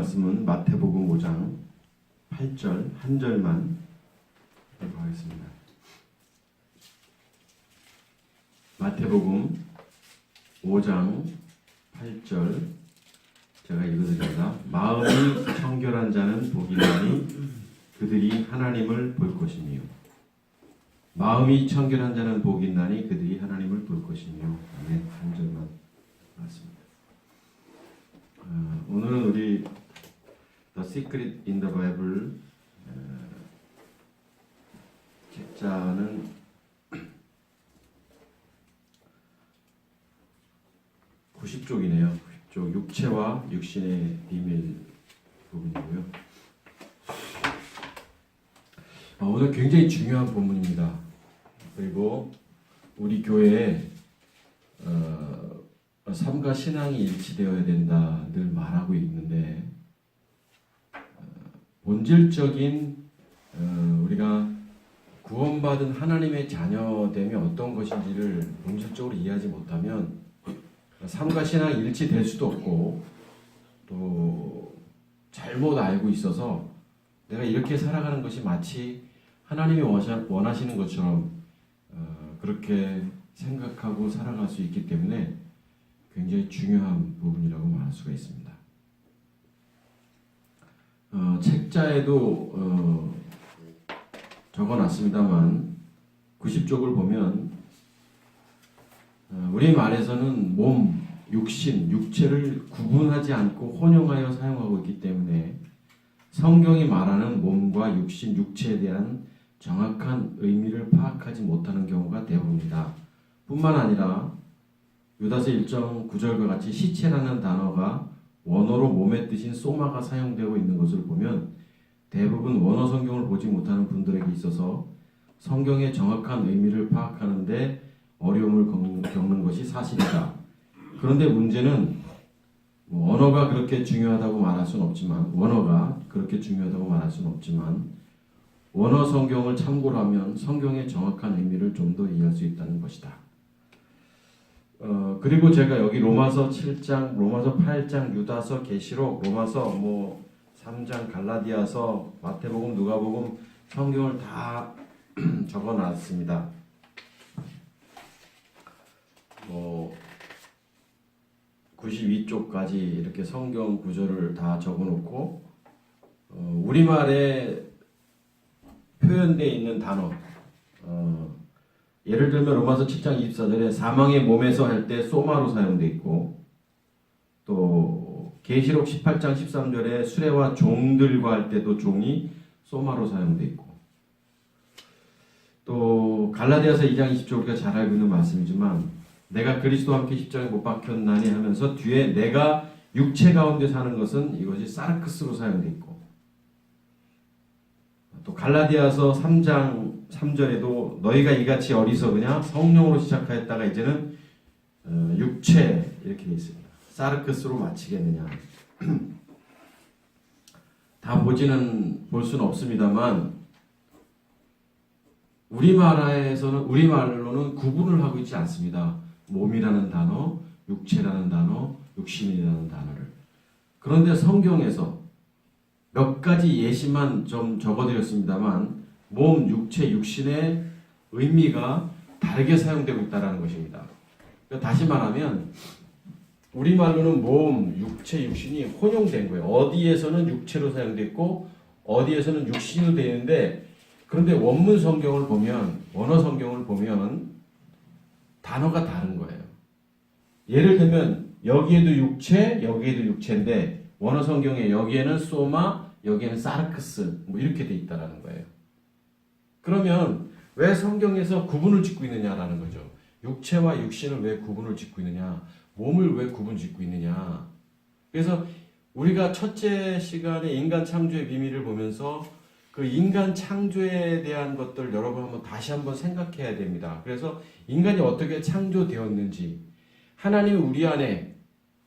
말씀은 마태복음 5장 8절 한 절만 읽어보겠습니다. 마태복음 5장 8절 제가 읽어드립니다. 마음이 청결한 자는 복이 나니 그들이 하나님을 볼 것이며 마음이 청결한 자는 복이 나니 그들이 하나님을 볼 것이며 아멘. 한 절만 맞습니다. 오늘은 우리 The Secret in the Bible 책자는 90쪽이네요. 90쪽 육체와 육신의 비밀 부분이고요. 오늘 굉장히 중요한 본문입니다. 그리고 우리 교회에 삶과 신앙이 일치되어야 된다 늘 말하고 있는데 본질적인 우리가 구원받은 하나님의 자녀됨이 어떤 것인지를 본질적으로 이해하지 못하면 삶과 신앙이 일치될 수도 없고 또 잘못 알고 있어서 내가 이렇게 살아가는 것이 마치 하나님이 원하시는 것처럼 그렇게 생각하고 살아갈 수 있기 때문에 굉장히 중요한 부분이라고 말할 수가 있습니다. 책자에도 적어놨습니다만 90쪽을 보면 우리 말에서는 몸, 육신, 육체를 구분하지 않고 혼용하여 사용하고 있기 때문에 성경이 말하는 몸과 육신, 육체에 대한 정확한 의미를 파악하지 못하는 경우가 대부분이다. 뿐만 아니라 유다서 1장 9절과 같이 시체라는 단어가 원어로 몸의 뜻인 소마가 사용되고 있는 것을 보면 대부분 원어 성경을 보지 못하는 분들에게 있어서 성경의 정확한 의미를 파악하는데 어려움을 겪는 것이 사실이다. 그런데 문제는 언어가 그렇게 중요하다고 말할 수는 없지만 원어 성경을 참고로 하면 성경의 정확한 의미를 좀 더 이해할 수 있다는 것이다. 그리고 제가 여기 로마서 7장, 로마서 8장, 유다서, 계시록, 로마서 3장, 갈라디아서, 마태복음, 누가복음 성경을 다 적어놨습니다. 92쪽까지 이렇게 성경 구절을 다 적어놓고 우리말에 표현되어 있는 단어 예를 들면 로마서 7장 24절에 사망의 몸에서 할 때 소마로 사용되어 있고 또 계시록 18장 13절에 수레와 종들과 할 때도 종이 소마로 사용되어 있고 또 갈라디아서 2장 20절 우리가 잘 알고 있는 말씀이지만 내가 그리스도와 함께 십자가에 못 박혔나니 하면서 뒤에 내가 육체 가운데 사는 것은 이것이 사르크스로 사용되어 있고 또 갈라디아서 3장 3절에도 너희가 이같이 어리석으냐 성령으로 시작하였다가 이제는 육체 이렇게 되어 있습니다. 사르크스로 마치겠느냐 다 볼 수는 없습니다만 우리말로는 구분을 하고 있지 않습니다. 몸이라는 단어, 육체라는 단어, 육신이라는 단어를. 그런데 성경에서 몇 가지 예시만 좀 적어드렸습니다만 몸, 육체, 육신의 의미가 다르게 사용되고 있다는 것입니다. 그러니까 다시 말하면 우리말로는 몸, 육체, 육신이 혼용된 거예요. 어디에서는 육체로 사용됐고 어디에서는 육신으로 되어 있는데 그런데 원문 성경을 보면 원어 성경을 보면 단어가 다른 거예요. 예를 들면 여기에도 육체, 여기에도 육체인데 원어 성경에 여기에는 소마, 여기에는 사르크스 이렇게 돼 있다라는 거예요. 그러면 왜 성경에서 구분을 짓고 있느냐라는 거죠. 육체와 육신을 왜 구분을 짓고 있느냐, 몸을 왜 구분 짓고 있느냐. 그래서 우리가 첫째 시간에 인간 창조의 비밀을 보면서 그 인간 창조에 대한 것들 여러분 다시 한번 생각해야 됩니다. 그래서 인간이 어떻게 창조되었는지 하나님이 우리 안에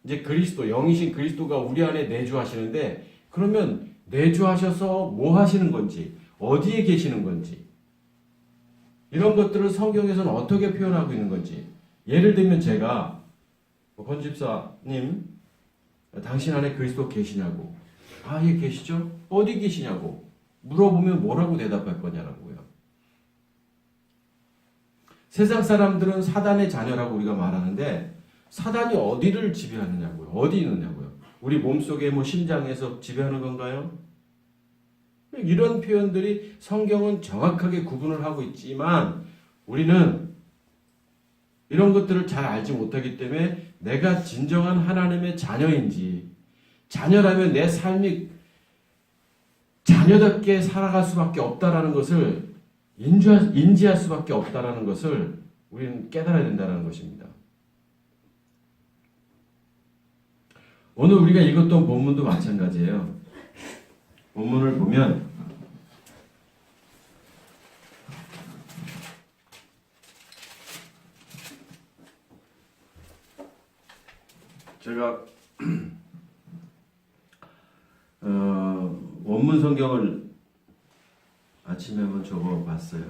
이제 그리스도 영이신 그리스도가 우리 안에 내주하시는데 그러면 내주하셔서 뭐 하시는 건지 어디에 계시는 건지 이런 것들을 성경에서는 어떻게 표현하고 있는 건지 예를 들면 제가 권 집사님 당신 안에 그리스도 계시냐고 예, 계시죠? 어디 계시냐고 물어보면 뭐라고 대답할 거냐라고요. 세상 사람들은 사단의 자녀라고 우리가 말하는데 사단이 어디를 지배하느냐고요. 어디 있느냐고요. 우리 몸속에 뭐 심장에서 지배하는 건가요? 이런 표현들이 성경은 정확하게 구분을 하고 있지만 우리는 이런 것들을 잘 알지 못하기 때문에 내가 진정한 하나님의 자녀인지, 자녀라면 내 삶이 자녀답게 살아갈 수밖에 없다라는 것을 인지할 수밖에 없다라는 것을 우리는 깨달아야 된다는 것입니다. 오늘 우리가 읽었던 본문도 마찬가지예요. 본문을 보면 제가 원문 성경을 아침에 한번 적어봤어요.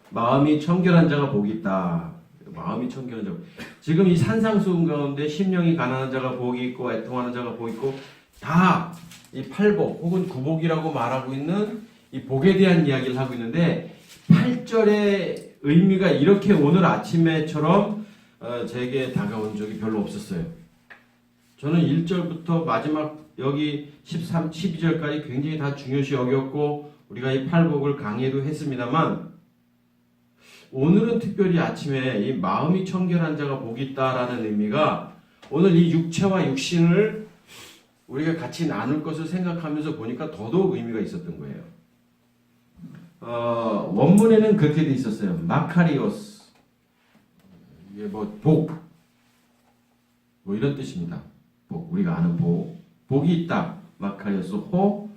마음이 청결한 자가 복이 있다. 마음이 청결한 자. 지금 이 산상수훈 가운데 심령이 가난한 자가 복이 있고 애통하는 자가 복이 있고 다 이 팔복 혹은 구복이라고 말하고 있는 이 복에 대한 이야기를 하고 있는데 8절의 의미가 이렇게 오늘 아침에처럼 제게 다가온 적이 별로 없었어요. 저는 1절부터 마지막 여기 13, 12절까지 굉장히 다 중요시 여겼고 우리가 이 팔복을 강의도 했습니다만 오늘은 특별히 아침에 이 마음이 청결한 자가 복이 있다라는 의미가 오늘 이 육체와 육신을 우리가 같이 나눌 것을 생각하면서 보니까 더더욱 의미가 있었던 거예요. 원문에는 그렇게 돼 있었어요. 마카리오스. 이게 뭐 복. 뭐 이런 뜻입니다. 복. 우리가 아는 복. 복이 있다. 마카리오스. 호.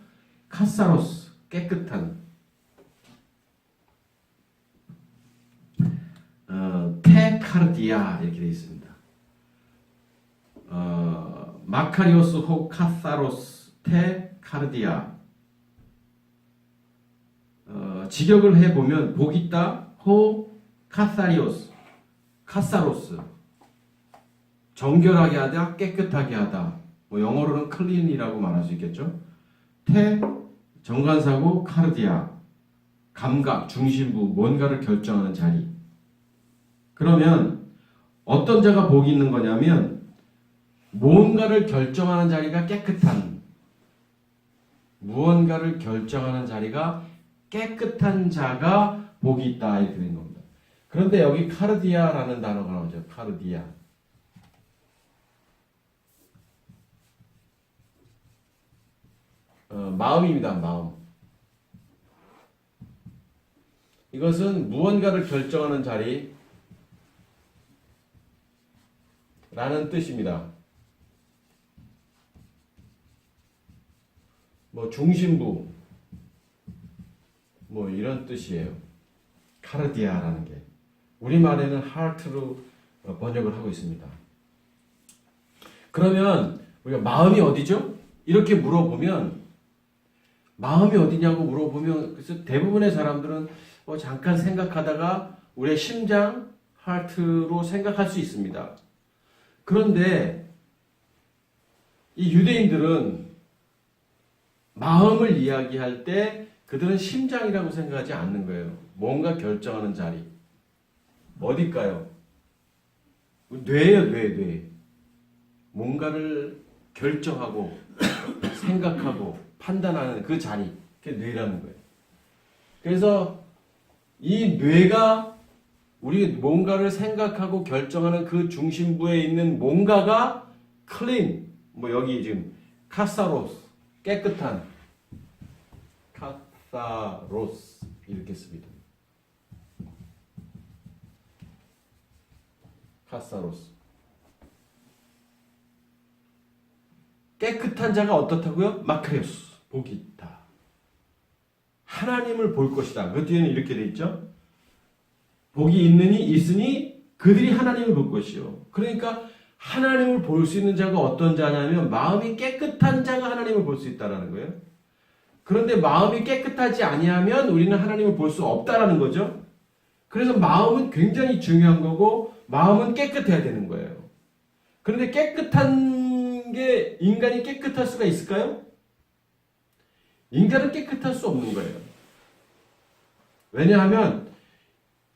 카사로스. 깨끗한. 테카르디아 이렇게 되어 있습니다. 마카리오스 호 카사로스 테카르디아. 직역을 해보면 복 있다. 호 카사리오스. 카사로스. 정결하게 하다. 깨끗하게 하다. 뭐 영어로는 클린이라고 말할 수 있겠죠. 테 정관사고 카르디아. 감각, 중심부, 뭔가를 결정하는 자리. 그러면 어떤 자가 복이 있는 거냐면 무언가를 결정하는 자리가 깨끗한 무언가를 결정하는 자리가 깨끗한 자가 복이 있다 이렇게 된 겁니다. 그런데 여기 카르디아라는 단어가 나오죠. 카르디아. 마음입니다. 마음. 이것은 무언가를 결정하는 자리 라는 뜻입니다. 뭐 중심부 뭐 이런 뜻이에요. 카르디아라는 게 우리말에는 하트로 번역을 하고 있습니다. 그러면 우리가 마음이 어디죠? 이렇게 물어보면 마음이 어디냐고 물어보면 그래서 대부분의 사람들은 잠깐 생각하다가 우리의 심장, 하트로 생각할 수 있습니다. 그런데 이 유대인들은 마음을 이야기할 때 그들은 심장이라고 생각하지 않는 거예요. 뭔가 결정하는 자리. 어딜까요? 뇌예요, 뇌. 뭔가를 결정하고 생각하고 판단하는 그 자리. 그게 뇌라는 거예요. 그래서 이 뇌가 우리 뭔가를 생각하고 결정하는 그 중심부에 있는 뭔가가 클린, 뭐 여기 지금 카사로스, 깨끗한 카사로스 이렇게 씁니다. 카사로스. 깨끗한 자가 어떻다고요? 마카리오스, 복이 있다. 하나님을 볼 것이다. 그 뒤에는 이렇게 돼 있죠. 복이 있으니 그들이 하나님을 볼 것이요. 그러니까 하나님을 볼 수 있는 자가 어떤 자냐면 마음이 깨끗한 자가 하나님을 볼 수 있다라는 거예요. 그런데 마음이 깨끗하지 아니하면 우리는 하나님을 볼 수 없다라는 거죠. 그래서 마음은 굉장히 중요한 거고 마음은 깨끗해야 되는 거예요. 그런데 깨끗한 게 인간이 깨끗할 수가 있을까요? 인간은 깨끗할 수 없는 거예요. 왜냐하면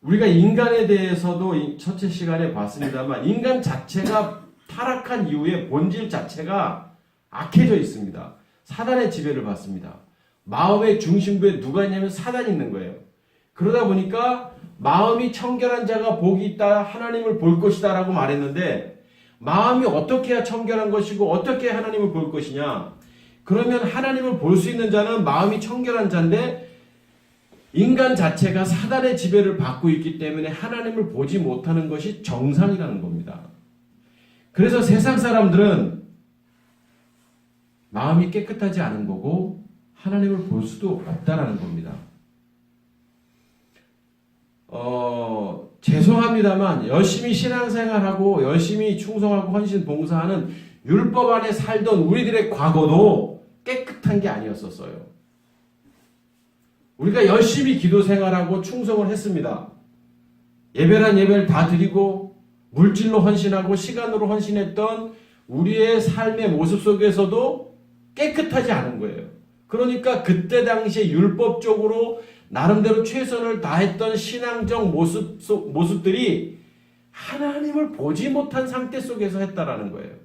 우리가 인간에 대해서도 첫째 시간에 봤습니다만 인간 자체가 타락한 이후에 본질 자체가 악해져 있습니다. 사단의 지배를 받습니다. 마음의 중심부에 누가 있냐면 사단이 있는 거예요. 그러다 보니까 마음이 청결한 자가 복이 있다, 하나님을 볼 것이다 라고 말했는데 마음이 어떻게 해야 청결한 것이고 어떻게 하나님을 볼 것이냐? 그러면 하나님을 볼 수 있는 자는 마음이 청결한 자인데 인간 자체가 사단의 지배를 받고 있기 때문에 하나님을 보지 못하는 것이 정상이라는 겁니다. 그래서 세상 사람들은 마음이 깨끗하지 않은 거고 하나님을 볼 수도 없다라는 겁니다. 죄송합니다만 열심히 신앙생활하고 열심히 충성하고 헌신 봉사하는 율법 안에 살던 우리들의 과거도 깨끗한 게 아니었었어요. 우리가 열심히 기도 생활하고 충성을 했습니다. 예배란 예배를 다 드리고 물질로 헌신하고 시간으로 헌신했던 우리의 삶의 모습 속에서도 깨끗하지 않은 거예요. 그러니까 그때 당시에 율법적으로 나름대로 최선을 다했던 신앙적 모습들이 하나님을 보지 못한 상태 속에서 했다라는 거예요.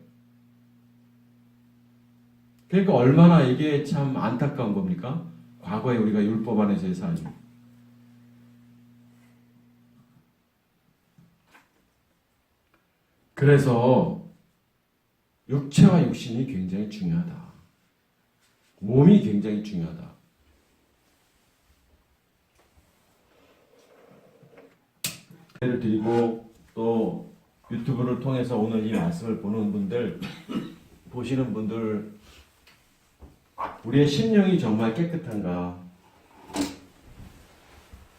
그러니까 얼마나 이게 참 안타까운 겁니까? 과거에 우리가 율법 안에서의 삶. 그래서 육체와 육신이 굉장히 중요하다. 몸이 굉장히 중요하다. 예를 드리고 또 유튜브를 통해서 오늘 이 말씀을 보는 분들, 보시는 분들, 우리의 심령이 정말 깨끗한가?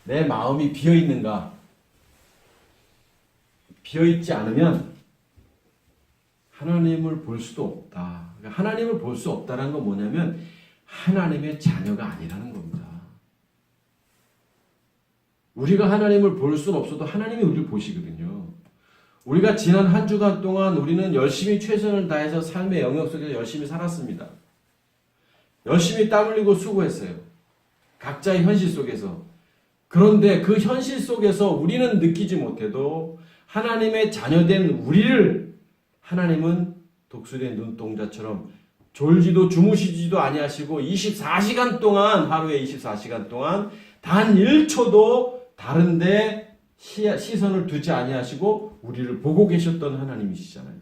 내 마음이 비어있는가? 비어있지 않으면 하나님을 볼 수도 없다. 그러니까 하나님을 볼 수 없다는 건 뭐냐면 하나님의 자녀가 아니라는 겁니다. 우리가 하나님을 볼 수는 없어도 하나님이 우리를 보시거든요. 우리가 지난 한 주간 동안 우리는 열심히 최선을 다해서 삶의 영역 속에서 열심히 살았습니다. 열심히 땀 흘리고 수고했어요. 각자의 현실 속에서. 그런데 그 현실 속에서 우리는 느끼지 못해도 하나님의 자녀된 우리를 하나님은 독수리의 눈동자처럼 졸지도 주무시지도 아니하시고 24시간 동안, 하루에 24시간 동안 단 1초도 다른데 시선을 두지 아니하시고 우리를 보고 계셨던 하나님이시잖아요.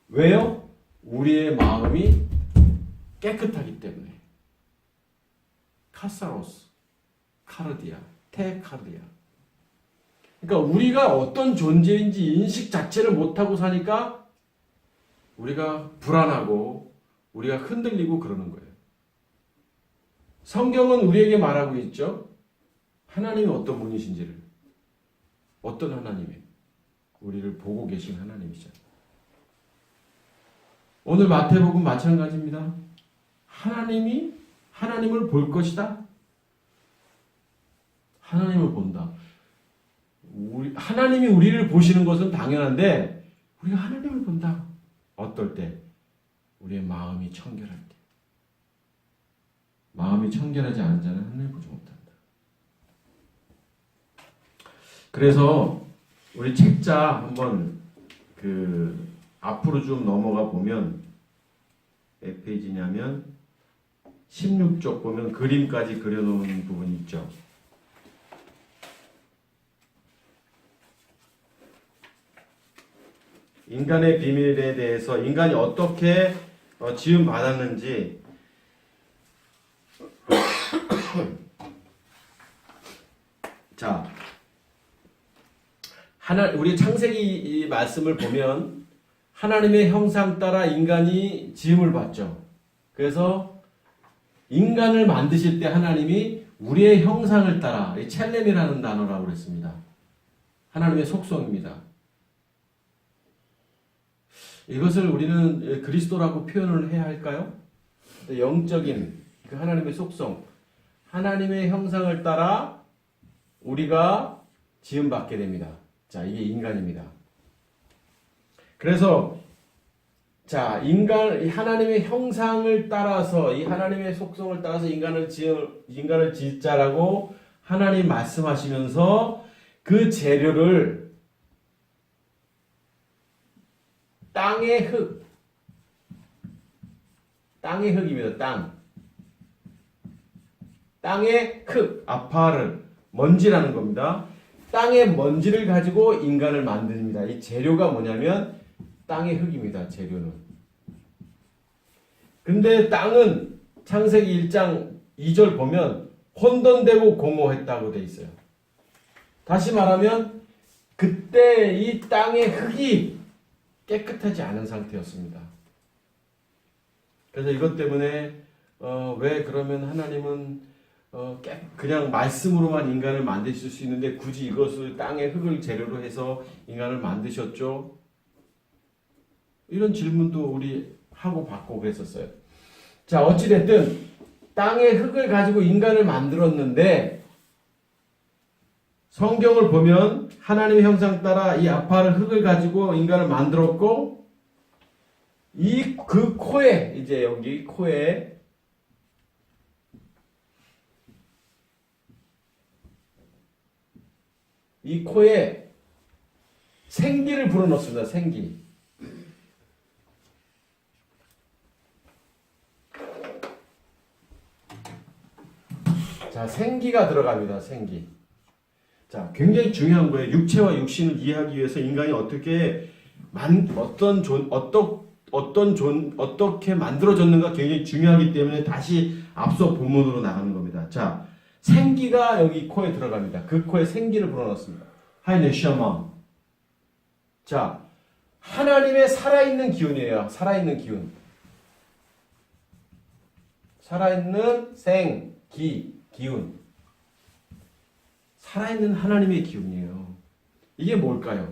왜요? 우리의 마음이 깨끗하기 때문에. 카사로스, 카르디아, 테카르디아. 그러니까 우리가 어떤 존재인지 인식 자체를 못하고 사니까 우리가 불안하고 우리가 흔들리고 그러는 거예요. 성경은 우리에게 말하고 있죠. 하나님이 어떤 분이신지를. 어떤 하나님이? 우리를 보고 계신 하나님이잖아요. 오늘 마태복음 마찬가지입니다. 하나님이 하나님을 볼 것이다. 하나님을 본다. 하나님이 우리를 보시는 것은 당연한데 우리가 하나님을 본다. 어떨 때? 우리의 마음이 청결할 때. 마음이 청결하지 않은 자는 하나님을 보지 못한다. 그래서 우리 책자 한번 앞으로 좀 넘어가 보면 몇 페이지냐면 16쪽 보면 그림까지 그려놓은 부분이 있죠. 인간의 비밀에 대해서 인간이 어떻게 지음 받았는지 자, 우리 창세기 말씀을 보면 하나님의 형상 따라 인간이 지음을 받죠. 그래서 인간을 만드실 때 하나님이 우리의 형상을 따라, 첼렘이라는 단어라고 그랬습니다. 하나님의 속성입니다. 이것을 우리는 그리스도라고 표현을 해야 할까요? 영적인 그 하나님의 속성, 하나님의 형상을 따라 우리가 지음받게 됩니다. 자, 이게 인간입니다. 그래서 자, 인간, 하나님의 형상을 따라서, 이 하나님의 속성을 따라서 인간을 짓자라고 하나님 말씀하시면서 그 재료를 땅의 흙입니다. 땅의 흙, 아파르, 먼지라는 겁니다. 땅의 먼지를 가지고 인간을 만듭니다. 이 재료가 뭐냐면 땅의 흙입니다. 재료는. 근데 땅은 창세기 1장 2절 보면 혼돈되고 공허했다고 돼 있어요. 다시 말하면 그때 이 땅의 흙이 깨끗하지 않은 상태였습니다. 그래서 이것 때문에 왜 그러면 하나님은 그냥 말씀으로만 인간을 만드실 수 있는데 굳이 이것을 땅의 흙을 재료로 해서 인간을 만드셨죠? 이런 질문도 우리 하고 받고 그랬었어요. 자, 어찌됐든 땅의 흙을 가지고 인간을 만들었는데 성경을 보면 하나님의 형상 따라 이 아파르 흙을 가지고 인간을 만들었고 그 코에 이제 여기 코에 이 코에 생기를 불어넣습니다. 생기. 자, 생기가 들어갑니다. 생기. 자, 굉장히 중요한 거예요. 육체와 육신을 이해하기 위해서 인간이 어떻게 어떻게 만들어졌는가 굉장히 중요하기 때문에 다시 앞서 본문으로 나가는 겁니다. 자, 생기가 여기 코에 들어갑니다. 그 코에 생기를 불어넣습니다. 하이네셔마. 자, 하나님의 살아있는 기운이에요. 살아있는 기운. 살아있는 기운. 살아있는 하나님의 기운이에요. 이게 뭘까요?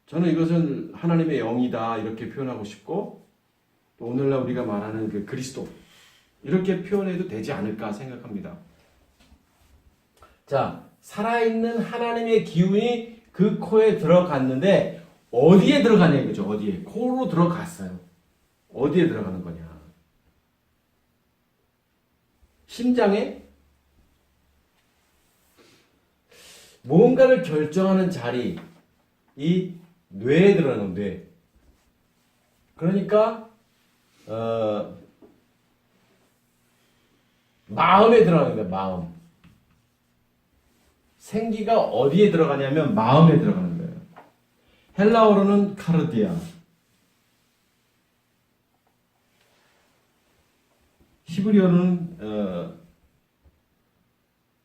저는 이것은 하나님의 영이다 이렇게 표현하고 싶고 또 오늘날 우리가 말하는 그 그리스도 이렇게 표현해도 되지 않을까 생각합니다. 자, 살아있는 하나님의 기운이 그 코에 들어갔는데 어디에 들어가냐 이거죠. 어디에? 코로 들어갔어요. 어디에 들어가는 거냐? 심장에? 뭔가를 결정하는 자리, 이 뇌에 들어가는 뇌. 그러니까 마음에 들어가는 거예요. 마음. 생기가 어디에 들어가냐면 마음에 들어가는 거예요. 헬라어로는 카르디아. 히브리어는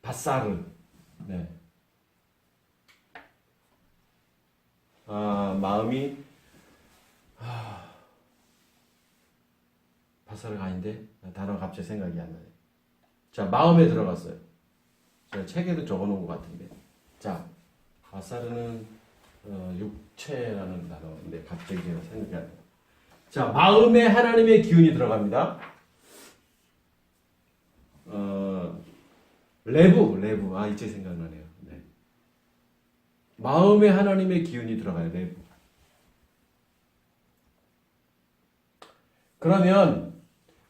바사르. 네. 마음이 바사르가 아닌데 단어가 갑자기 생각이 안 나네. 자, 마음에 들어갔어요. 제가 책에도 적어놓은 것 같은데. 자, 바사르는 육체라는 단어인데 갑자기 제가 생각이 안 나요. 자, 마음에 하나님의 기운이 들어갑니다. 레부. 이제 생각나네요. 네. 마음에 하나님의 기운이 들어가요. 레부. 그러면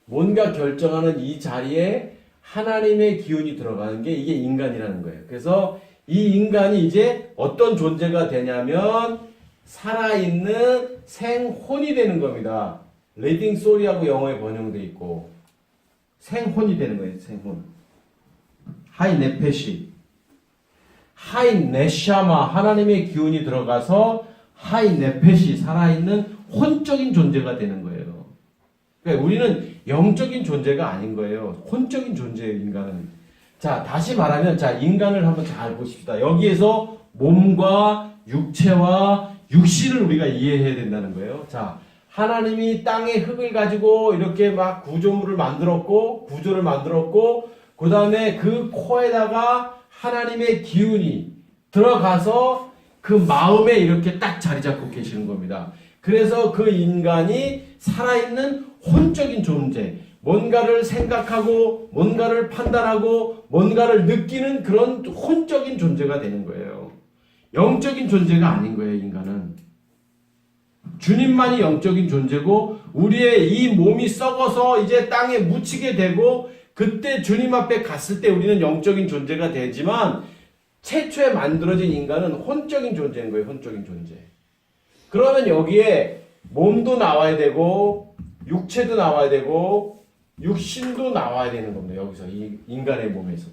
뭔가 결정하는 이 자리에 하나님의 기운이 들어가는 게 이게 인간이라는 거예요. 그래서 이 인간이 이제 어떤 존재가 되냐면 살아있는 생혼이 되는 겁니다. 리딩 소리하고 영어에 번역되어 있고 생혼이 되는 거예요. 생혼. 하이 네페시. 하이 네샤마. 하나님의 기운이 들어가서 하이 네페시. 살아있는 혼적인 존재가 되는 거예요. 그러니까 우리는 영적인 존재가 아닌 거예요. 혼적인 존재예요, 인간은. 자, 다시 말하면, 자, 인간을 한번 잘 보십시다. 여기에서 몸과 육체와 육신을 우리가 이해해야 된다는 거예요. 자, 하나님이 땅의 흙을 가지고 이렇게 막 구조를 만들었고, 그 다음에 그 코에다가 하나님의 기운이 들어가서 그 마음에 이렇게 딱 자리 잡고 계시는 겁니다. 그래서 그 인간이 살아있는 혼적인 존재, 뭔가를 생각하고, 뭔가를 판단하고, 뭔가를 느끼는 그런 혼적인 존재가 되는 거예요. 영적인 존재가 아닌 거예요, 인간은. 주님만이 영적인 존재고 우리의 이 몸이 썩어서 이제 땅에 묻히게 되고 그때 주님 앞에 갔을 때 우리는 영적인 존재가 되지만 최초에 만들어진 인간은 혼적인 존재인 거예요. 혼적인 존재. 그러면 여기에 몸도 나와야 되고 육체도 나와야 되고 육신도 나와야 되는 겁니다. 여기서 이 인간의 몸에서.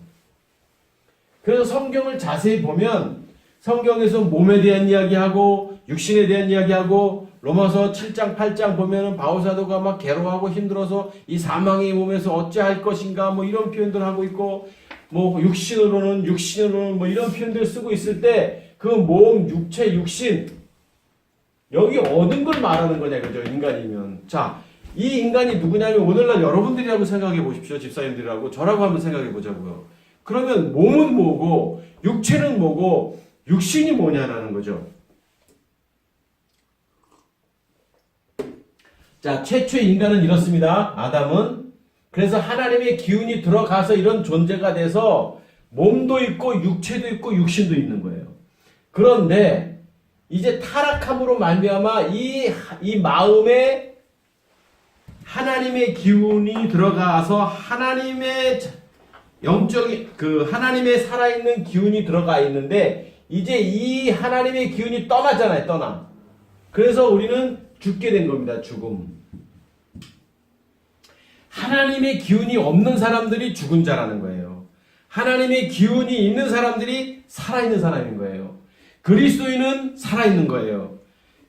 그래서 성경을 자세히 보면 성경에서 몸에 대한 이야기하고 육신에 대한 이야기하고 로마서 7장 8장 보면은 바울사도가 막 괴로워하고 힘들어서 이 사망의 몸에서 어찌할 것인가 뭐 이런 표현들 하고 있고 뭐 육신으로는 뭐 이런 표현들 쓰고 있을 때 그 몸, 육체, 육신 여기 얻은 걸 말하는 거냐 그죠? 인간이면. 자, 이 인간이 누구냐면 오늘날 여러분들이라고 생각해 보십시오. 집사님들이라고 저라고 한번 생각해 보자고요. 그러면 몸은 뭐고 육체는 뭐고 육신이 뭐냐라는 거죠. 자, 최초의 인간은 이렇습니다. 아담은. 그래서 하나님의 기운이 들어가서 이런 존재가 돼서 몸도 있고 육체도 있고 육신도 있는 거예요. 그런데 이제 타락함으로 말미암아 이 마음에 하나님의 기운이 들어가서 하나님의 영적인 하나님의 살아있는 기운이 들어가 있는데 이제 이 하나님의 기운이 떠나잖아요. 떠나. 그래서 우리는 죽게 된 겁니다. 죽음. 하나님의 기운이 없는 사람들이 죽은 자라는 거예요. 하나님의 기운이 있는 사람들이 살아있는 사람인 거예요. 그리스도인은 살아있는 거예요.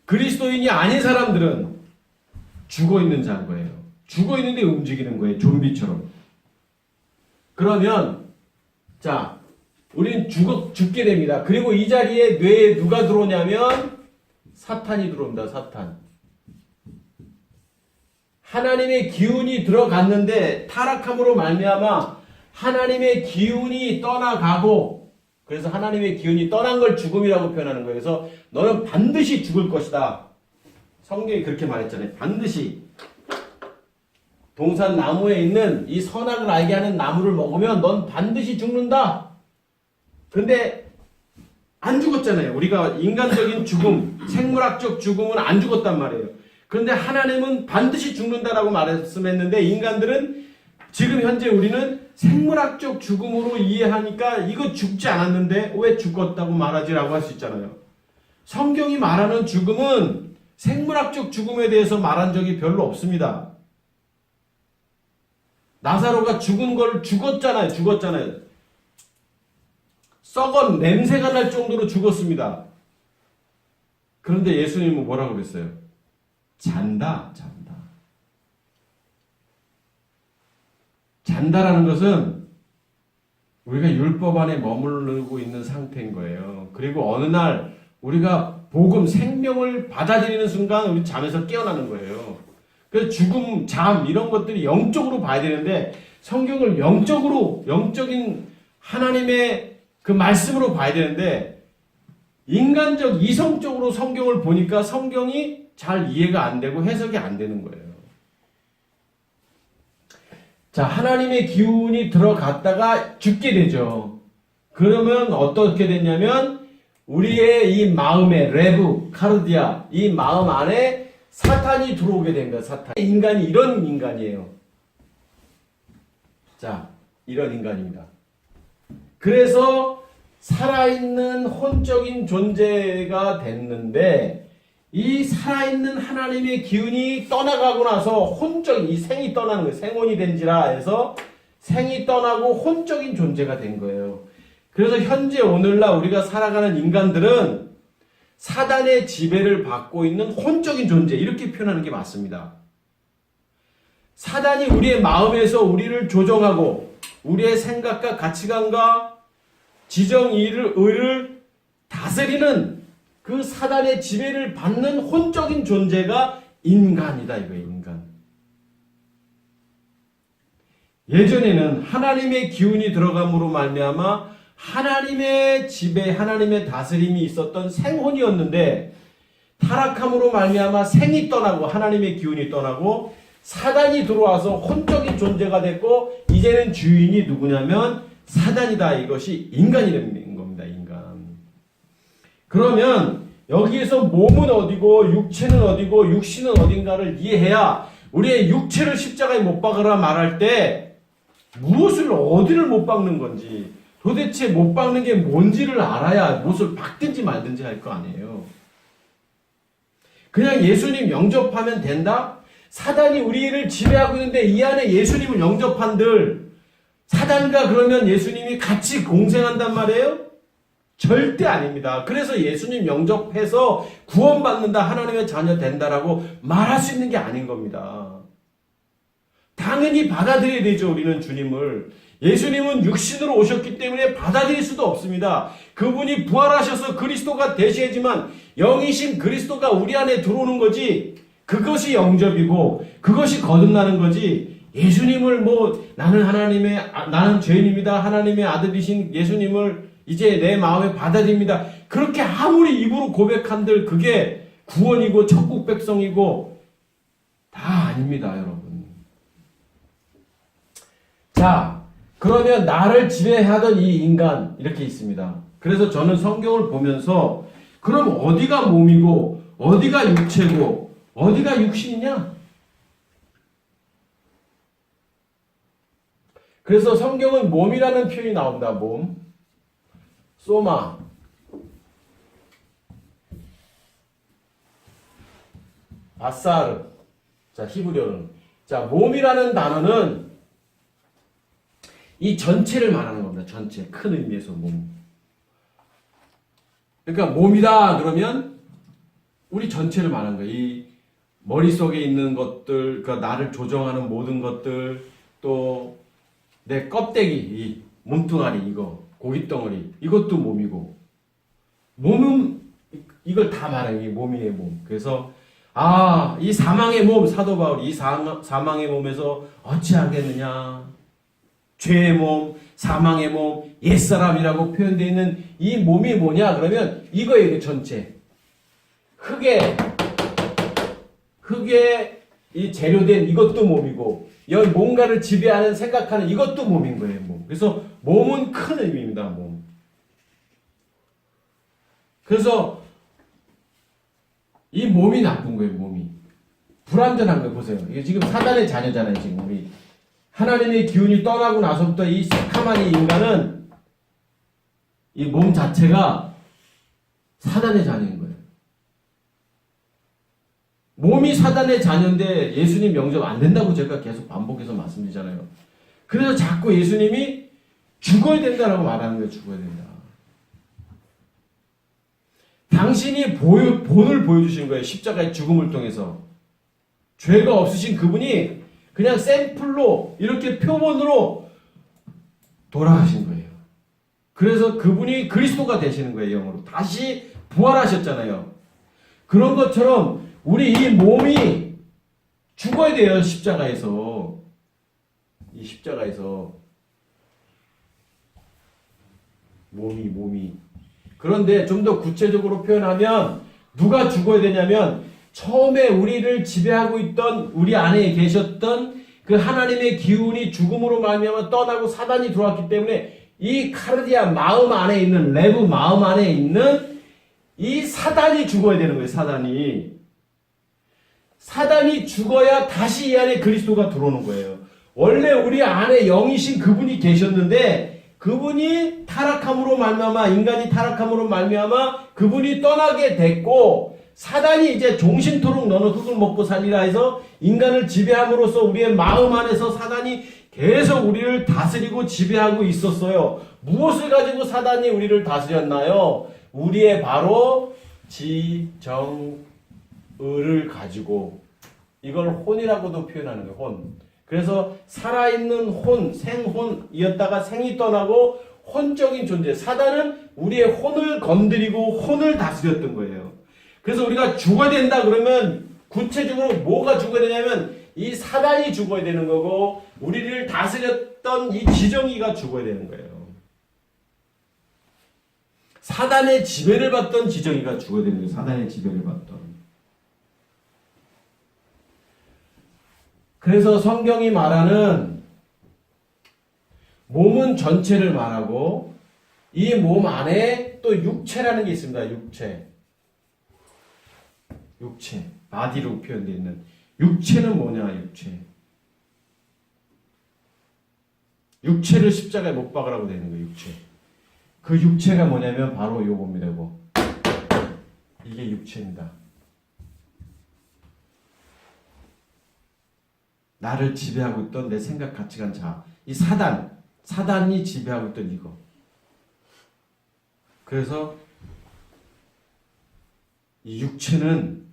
그리스도인이 아닌 사람들은 죽어있는 자인 거예요. 죽어있는데 움직이는 거예요. 좀비처럼. 그러면 자, 우린 죽게 됩니다. 그리고 이 자리에 뇌에 누가 들어오냐면 사탄이 들어옵니다. 사탄. 하나님의 기운이 들어갔는데 타락함으로 말미암아 하나님의 기운이 떠나가고 그래서 하나님의 기운이 떠난 걸 죽음이라고 표현하는 거예요. 그래서 너는 반드시 죽을 것이다. 성경이 그렇게 말했잖아요. 반드시. 동산 나무에 있는 이 선악을 알게 하는 나무를 먹으면 넌 반드시 죽는다. 근데 안 죽었잖아요. 우리가 인간적인 죽음, 생물학적 죽음은 안 죽었단 말이에요. 그런데 하나님은 반드시 죽는다라고 말씀했는데 인간들은 지금 현재 우리는 생물학적 죽음으로 이해하니까 이거 죽지 않았는데 왜 죽었다고 말하지라고 할 수 있잖아요. 성경이 말하는 죽음은 생물학적 죽음에 대해서 말한 적이 별로 없습니다. 나사로가 죽은 걸 죽었잖아요. 썩은 냄새가 날 정도로 죽었습니다. 그런데 예수님은 뭐라고 그랬어요? 잔다. 잔다라는 것은 우리가 율법 안에 머무르고 있는 상태인 거예요. 그리고 어느 날 우리가 복음, 생명을 받아들이는 순간 우리 잠에서 깨어나는 거예요. 그래서 죽음, 잠 이런 것들이 영적으로 봐야 되는데 성경을 영적인 하나님의 그 말씀으로 봐야 되는데 인간적, 이성적으로 성경을 보니까 성경이 잘 이해가 안 되고 해석이 안 되는 거예요. 자, 하나님의 기운이 들어갔다가 죽게 되죠. 그러면 어떻게 됐냐면 우리의 이 마음에 레브, 카르디아 이 마음 안에 사탄이 들어오게 된 거예요. 사탄. 인간이 이런 인간이에요. 자, 이런 인간입니다. 그래서 살아있는 혼적인 존재가 됐는데 이 살아있는 하나님의 기운이 떠나가고 나서 혼적인, 이 생이 떠나는 거예요. 생혼이 된지라 해서 생이 떠나고 혼적인 존재가 된 거예요. 그래서 현재 오늘날 우리가 살아가는 인간들은 사단의 지배를 받고 있는 혼적인 존재, 이렇게 표현하는 게 맞습니다. 사단이 우리의 마음에서 우리를 조정하고 우리의 생각과 가치관과 의를 다스리는 그 사단의 지배를 받는 혼적인 존재가 인간이다 이거예요. 인간. 예전에는 하나님의 기운이 들어감으로 말미암아 하나님의 지배, 하나님의 다스림이 있었던 생혼이었는데 타락함으로 말미암아 생이 떠나고 하나님의 기운이 떠나고 사단이 들어와서 혼적인 존재가 됐고 이제는 주인이 누구냐면 사단이다. 이것이 인간이 되는 겁니다. 인간. 그러면 여기에서 몸은 어디고 육체는 어디고 육신은 어딘가를 이해해야 우리의 육체를 십자가에 못 박으라 말할 때 무엇을 어디를 못 박는 건지 도대체 못 박는 게 뭔지를 알아야 무엇을 박든지 말든지 할 거 아니에요. 그냥 예수님 영접하면 된다? 사단이 우리를 지배하고 있는데 이 안에 예수님을 영접한들 사단과 그러면 예수님이 같이 공생한단 말이에요? 절대 아닙니다. 그래서 예수님 영접해서 구원받는다, 하나님의 자녀 된다라고 말할 수 있는 게 아닌 겁니다. 당연히 받아들여야 되죠, 우리는 주님을. 예수님은 육신으로 오셨기 때문에 받아들일 수도 없습니다. 그분이 부활하셔서 그리스도가 되셔야지만 영이신 그리스도가 우리 안에 들어오는 거지, 그것이 영접이고 그것이 거듭나는 거지, 예수님을 나는 죄인입니다, 하나님의 아들이신 예수님을 이제 내 마음에 받아들입니다, 그렇게 아무리 입으로 고백한들 그게 구원이고 천국 백성이고 다 아닙니다, 여러분. 자, 그러면 나를 지배하던 이 인간 이렇게 있습니다. 그래서 저는 성경을 보면서 그럼 어디가 몸이고 어디가 육체고 어디가 육신이냐? 그래서 성경은 몸이라는 표현이 나옵니다. 몸. 소마. 아사르. 자, 히브리어는. 자, 몸이라는 단어는 이 전체를 말하는 겁니다. 전체. 큰 의미에서 몸. 그러니까 몸이다 그러면 우리 전체를 말하는 거예요. 이 머릿속에 있는 것들, 그러니까 나를 조정하는 모든 것들, 또 내 껍데기, 이 몸뚱아리, 이거, 고깃덩어리, 이것도 몸이고, 몸은 이걸 다 말해요. 이 몸이의 몸. 그래서 이 사망의 몸, 사도 바울이 이 사망의 몸에서 어찌하겠느냐, 죄의 몸, 사망의 몸, 옛사람이라고 표현되어 있는 이 몸이 뭐냐 그러면 이거예요. 전체. 흙에 이 재료된 이것도 몸이고, 여기 뭔가를 지배하는 생각하는 이것도 몸인 거예요. 몸. 그래서 몸은 큰 의미입니다. 몸. 그래서 이 몸이 나쁜 거예요. 몸이 불완전한 거예요. 보세요. 이게 지금 사단의 자녀잖아요. 지금 우리 하나님의 기운이 떠나고 나서부터 이 새카만 이 인간은 이 몸 자체가 사단의 자녀인 거예요. 몸이 사단의 자녀인데 예수님 영접 안 된다고 제가 계속 반복해서 말씀드리잖아요. 그래서 자꾸 예수님이 죽어야 된다라고 말하는 거예요. 죽어야 된다. 당신이 본을 보여주신 거예요. 십자가의 죽음을 통해서. 죄가 없으신 그분이 그냥 샘플로 이렇게 표본으로 돌아가신 거예요. 그래서 그분이 그리스도가 되시는 거예요. 영으로. 다시 부활하셨잖아요. 그런 것처럼 우리 이 몸이 죽어야 돼요. 십자가에서. 이 십자가에서. 몸이. 그런데 좀 더 구체적으로 표현하면 누가 죽어야 되냐면 처음에 우리를 지배하고 있던 우리 안에 계셨던 그 하나님의 기운이 죽음으로 말미암아 떠나고 사단이 들어왔기 때문에 이 카르디아 마음 안에 있는, 레브 마음 안에 있는 이 사단이 죽어야 되는 거예요. 사단이 죽어야 다시 이 안에 그리스도가 들어오는 거예요. 원래 우리 안에 영이신 그분이 계셨는데 그분이 타락함으로 말미암아, 인간이 타락함으로 말미암아 그분이 떠나게 됐고, 사단이 이제 종신토록 너는 흙을 먹고 살리라 해서 인간을 지배함으로써 우리의 마음 안에서 사단이 계속 우리를 다스리고 지배하고 있었어요. 무엇을 가지고 사단이 우리를 다스렸나요? 우리의 바로 지정의를 가지고, 이걸 혼이라고도 표현하는 거예요. 혼. 그래서 살아있는 혼, 생혼이었다가 생이 떠나고 혼적인 존재. 사단은 우리의 혼을 건드리고 혼을 다스렸던 거예요. 그래서 우리가 죽어야 된다 그러면 구체적으로 뭐가 죽어야 되냐면 이 사단이 죽어야 되는 거고, 우리를 다스렸던 이 지정의가 죽어야 되는 거예요. 사단의 지배를 받던 지정의가 죽어야 되는 거예요. 사단의 지배를 받던. 그래서 성경이 말하는 몸은 전체를 말하고 이 몸 안에 또 육체라는 게 있습니다. 육체. 육체, 바디로 표현되어 있는 육체는 뭐냐? 육체를 십자가에 못 박으라고 되는 거예요. 육체. 그 육체가 뭐냐면 바로 요겁니다. 이거. 이게 육체입니다. 나를 지배하고 있던 내 생각, 가치관, 자아. 이 사단이 지배하고 있던 이거. 그래서 이 육체는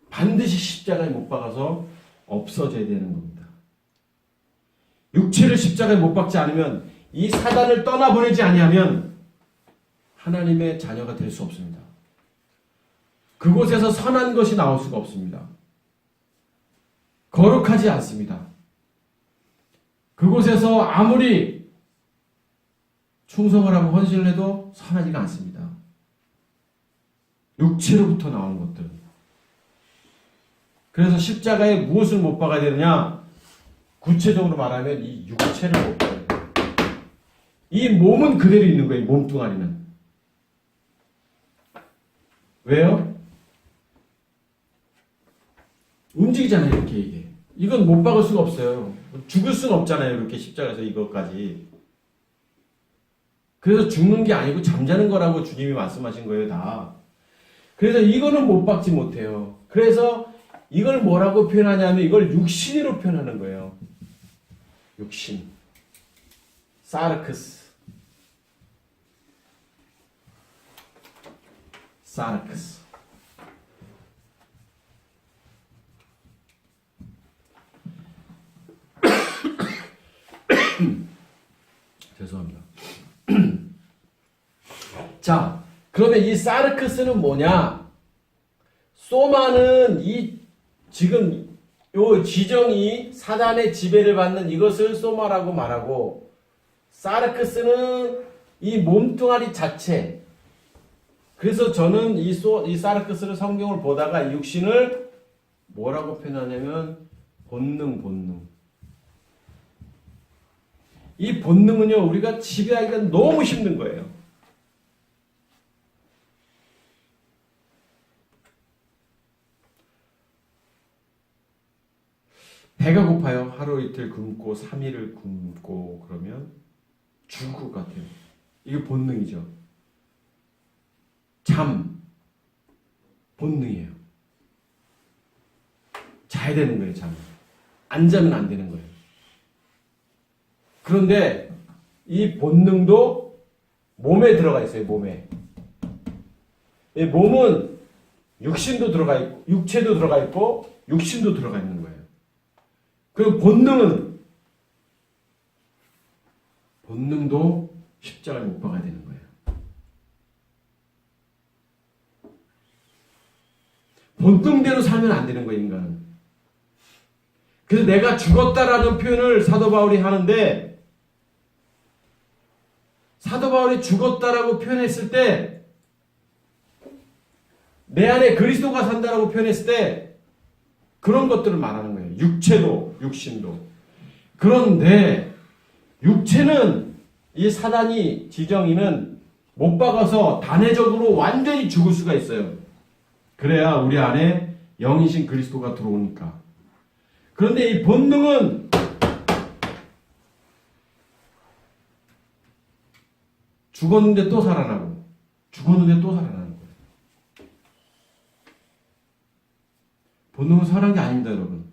반드시 십자가에 못 박아서 없어져야 되는 겁니다. 육체를 십자가에 못 박지 않으면, 이 사단을 떠나보내지 아니하면 하나님의 자녀가 될 수 없습니다. 그곳에서 선한 것이 나올 수가 없습니다. 거룩하지 않습니다. 그곳에서 아무리 충성을 하고 헌신을 해도 선하지가 않습니다. 육체로부터 나오는 것들. 그래서 십자가에 무엇을 못 박아야 되느냐? 구체적으로 말하면 이 육체를 못 박아야 돼요. 이 몸은 그대로 있는 거예요. 몸뚱아리는. 왜요? 움직이잖아요. 이렇게 이게. 이건 못 박을 수가 없어요. 죽을 수는 없잖아요. 이렇게 십자가에서 이것까지. 그래서 죽는 게 아니고 잠자는 거라고 주님이 말씀하신 거예요. 다. 그래서 이거는 못 박지 못해요. 그래서 이걸 뭐라고 표현하냐면 이걸 육신으로 표현하는 거예요. 육신. 사르크스. 죄송합니다. 자, 그러면 이 사르크스는 뭐냐? 소마는 이 지금 요 지정이 사단의 지배를 받는 이것을 소마라고 말하고, 사르크스는 이 몸뚱아리 자체. 그래서 저는 이 사르크스를 성경을 보다가 이 육신을 뭐라고 표현하냐면 본능. 이 본능은요, 우리가 지배하기가 너무 힘든 거예요. 배가 고파요. 하루 이틀 굶고 3일을 굶고 그러면 죽을 것 같아요. 이게 본능이죠. 잠, 본능이에요. 자야 되는 거예요. 잠. 안 자면 안 되는 거예요. 그런데 이 본능도 몸에 들어가 있어요. 몸에. 이 몸은 육신도 들어가 있고, 육체도 들어가 있고, 육신도 들어가 있는 거예요. 그 본능도 십자가에 못 박아야 되는 거예요. 본능대로 살면 안 되는 거예요, 인간은. 그래서 내가 죽었다라는 표현을 사도 바울이 하는데, 사도 바울이 죽었다라고 표현했을 때, 내 안에 그리스도가 산다라고 표현했을 때, 그런 것들을 말하는 거예요. 육체도, 육신도. 그런데, 육체는, 이 사단이, 지정이는 못 박아서 단회적으로 완전히 죽을 수가 있어요. 그래야 우리 안에 영이신 그리스도가 들어오니까. 그런데 이 본능은 죽었는데 또 살아나고, 죽었는데 또 살아나는 거예요. 본능은 살아난 게 아닙니다, 여러분.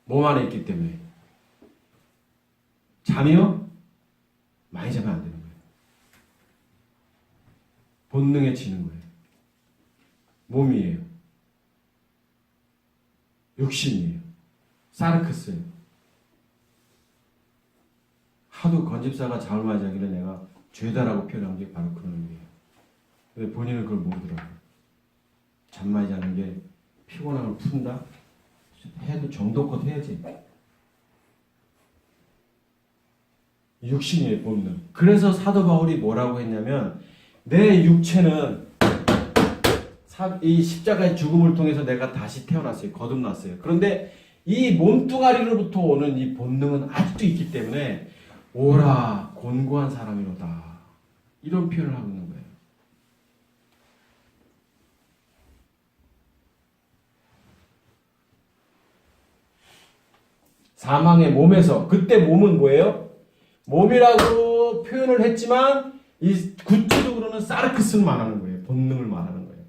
몸 안에 있기 때문에. 잠이요? 많이 자면 안 되는 거예요. 본능에 지는 거예요. 몸이에요. 육신이에요. 사르크스예요. 하도 건집사가 잠을 많이 자길래 내가 죄다라고 표현한 게 바로 그런 의미예요. 근데 본인은 그걸 모르더라고요. 잠 많이 자는 게 피곤함을 푼다? 해도 정도껏 해야지. 육신이에요, 본능. 그래서 사도 바울이 뭐라고 했냐면, 내 육체는 이 십자가의 죽음을 통해서 내가 다시 태어났어요. 거듭났어요. 그런데 이 몸뚱아리로부터 오는 이 본능은 아직도 있기 때문에 오라 곤고한 사람이로다. 이런 표현을 하고 있는 거예요. 사망의 몸에서. 그때 몸은 뭐예요? 몸이라고 표현을 했지만 이 구체적으로는 사르크스를 말하는 거예요. 본능을 말하는 거예요.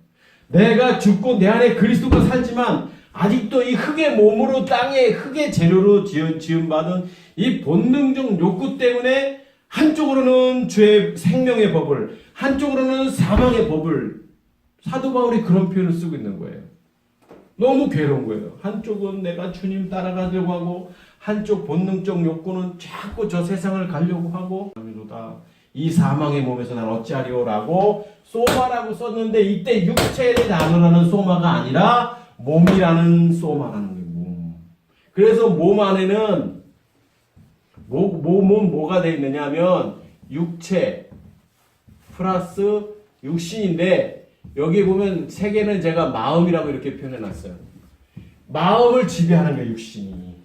내가 죽고 내 안에 그리스도가 살지만 아직도 이 흙의 몸으로 땅의 흙의 재료로 지음받은 이 본능적 욕구 때문에 한쪽으로는 죄 생명의 법을, 한쪽으로는 사망의 법을, 사도 바울이 그런 표현을 쓰고 있는 거예요. 너무 괴로운 거예요. 한쪽은 내가 주님 따라가려고 하고 한쪽 본능적 욕구는 자꾸 저 세상을 가려고 하고, 이 사망의 몸에서 난 어찌하리오라고 소마라고 썼는데 이때 육체의 단어라는 소마가 아니라 몸이라는 소마라는 거예요. 몸. 그래서 몸 안에는 몸은 뭐가 되어 있느냐 하면 육체 플러스 육신인데, 여기 보면 세 개는 제가 마음이라고 이렇게 표현해 놨어요. 마음을 지배하는 거예요, 육신이.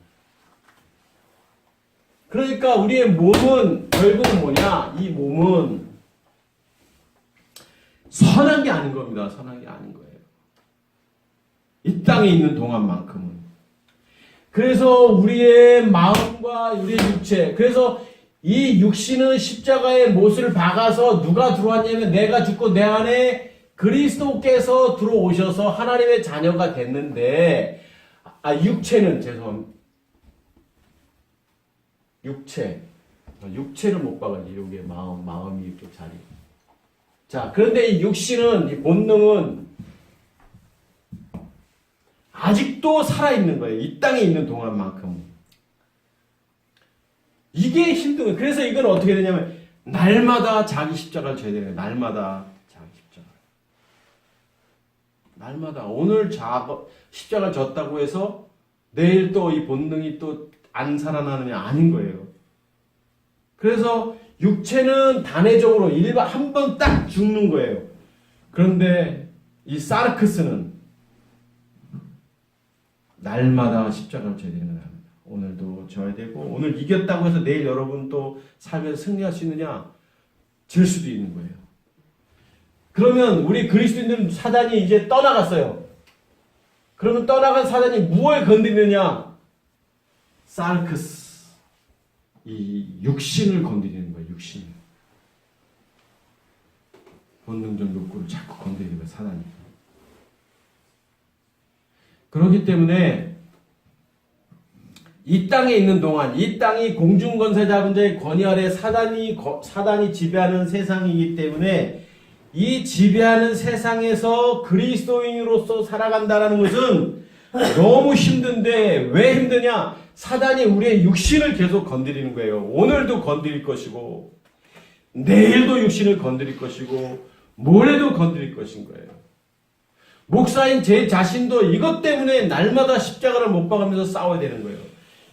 그러니까 우리의 몸은 결국은 뭐냐? 이 몸은 선한 게 아닌 겁니다. 선한 게 아닌 거예요. 이 땅에 있는 동안만큼은. 그래서 우리의 마음과 우리의 육체, 그래서 이 육신은 십자가의 못을 박아서 누가 들어왔냐면 내가 죽고 내 안에 그리스도께서 들어오셔서 하나님의 자녀가 됐는데, 육체는 죄송합니다. 육체를 못 박았지. 여기에 마음이 이렇게 자리. 자, 그런데 이 육신은, 이 본능은 아직도 살아있는 거예요. 이 땅에 있는 동안만큼. 이게 힘든 거예요. 그래서 이건 어떻게 되냐면, 날마다 자기 십자가를 져야 되는 거예요. 날마다 자기 십자가. 날마다. 오늘 십자가를 졌다고 해서 내일 또 이 본능이 또 안 살아나느냐? 아닌 거예요. 그래서 육체는 단회적으로 한 번 딱 죽는 거예요. 그런데 이 사르크스는 날마다 십자가를 져야 되는 겁니다. 오늘도 져야 되고, 오늘 이겼다고 해서 내일 여러분 또 살면서 승리할 수 있느냐? 질 수도 있는 거예요. 그러면 우리 그리스도인들은 사단이 이제 떠나갔어요. 그러면 떠나간 사단이 무엇을 건드리느냐? 사르크스, 이 육신을 건드리는 거예요. 육신. 본능적 욕구를 자꾸 건드리는 거예요. 사단이. 그렇기 때문에 이 땅에 있는 동안, 이 땅이 공중권세자분들의 권위 아래 사단이 지배하는 세상이기 때문에, 이 지배하는 세상에서 그리스도인으로서 살아간다는 것은 너무 힘든데, 왜 힘드냐? 사단이 우리의 육신을 계속 건드리는 거예요. 오늘도 건드릴 것이고, 내일도 육신을 건드릴 것이고, 모레도 건드릴 것인 거예요. 목사인 제 자신도 이것 때문에 날마다 십자가를 못 박으면서 싸워야 되는 거예요.